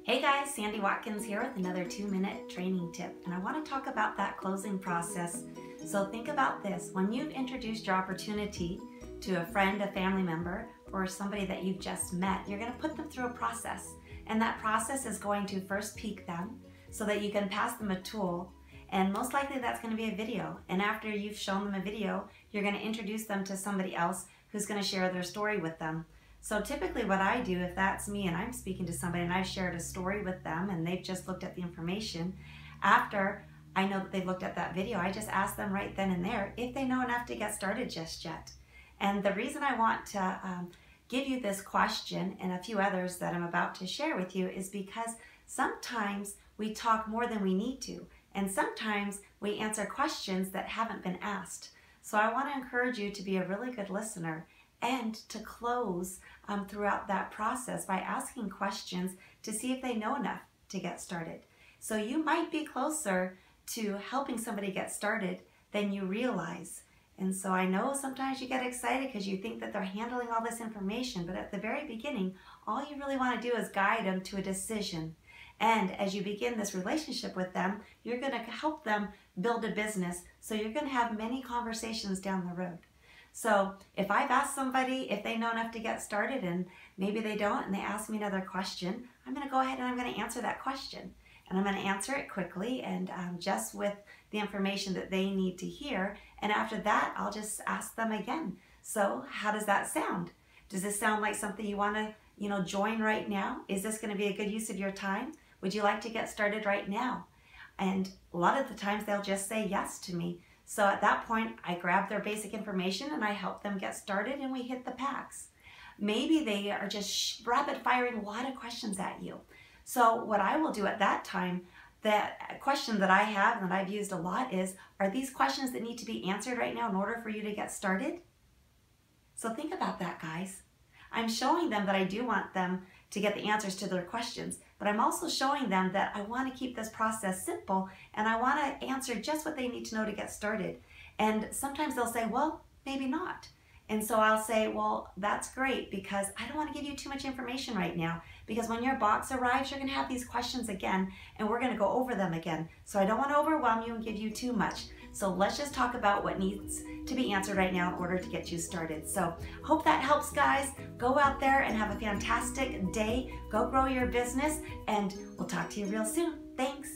Hey guys, Sandy Watkins here with another 2-minute training tip, and I want to talk about that closing process. So think about this: when you've introduced your opportunity to a friend, a family member, or somebody that you've just met, you're going to put them through a process, and that process is going to first peak them so that you can pass them a tool, and most likely that's going to be a video. And after you've shown them a video, you're going to introduce them to somebody else who's going to share their story with them. So typically what I do, if that's me and I'm speaking to somebody and I've shared a story with them and they've just looked at the information, after I know that they've looked at that video, I just ask them right then and there if they know enough to get started just yet. And the reason I want to give you this question and a few others that I'm about to share with you is because sometimes we talk more than we need to, and sometimes we answer questions that haven't been asked. So I want to encourage you to be a really good listener and to close throughout that process by asking questions to see if they know enough to get started. So you might be closer to helping somebody get started than you realize. And so I know sometimes you get excited because you think that they're handling all this information, but at the very beginning, all you really want to do is guide them to a decision. And as you begin this relationship with them, you're going to help them build a business. So you're going to have many conversations down the road. So if I've asked somebody if they know enough to get started and maybe they don't and they ask me another question, I'm going to go ahead and I'm going to answer that question. And I'm going to answer it quickly and just with the information that they need to hear. And after that, I'll just ask them again. So how does that sound? Does this sound like something you want to, join right now? Is this going to be a good use of your time? Would you like to get started right now? And a lot of the times they'll just say yes to me. So at that point, I grab their basic information and I help them get started and we hit the packs. Maybe they are just rapid firing a lot of questions at you. So what I will do at that time, the question that I have and that I've used a lot is, are these questions that need to be answered right now in order for you to get started? So think about that, guys. I'm showing them that I do want them to get the answers to their questions, but I'm also showing them that I want to keep this process simple and I want to answer just what they need to know to get started. And sometimes they'll say, well, maybe not. And so I'll say, well, that's great because I don't want to give you too much information right now, because when your box arrives, you're going to have these questions again and we're going to go over them again. So I don't want to overwhelm you and give you too much. So let's just talk about what needs to be answered right now in order to get you started. So hope that helps, guys. Go out there and have a fantastic day. Go grow your business and we'll talk to you real soon. Thanks.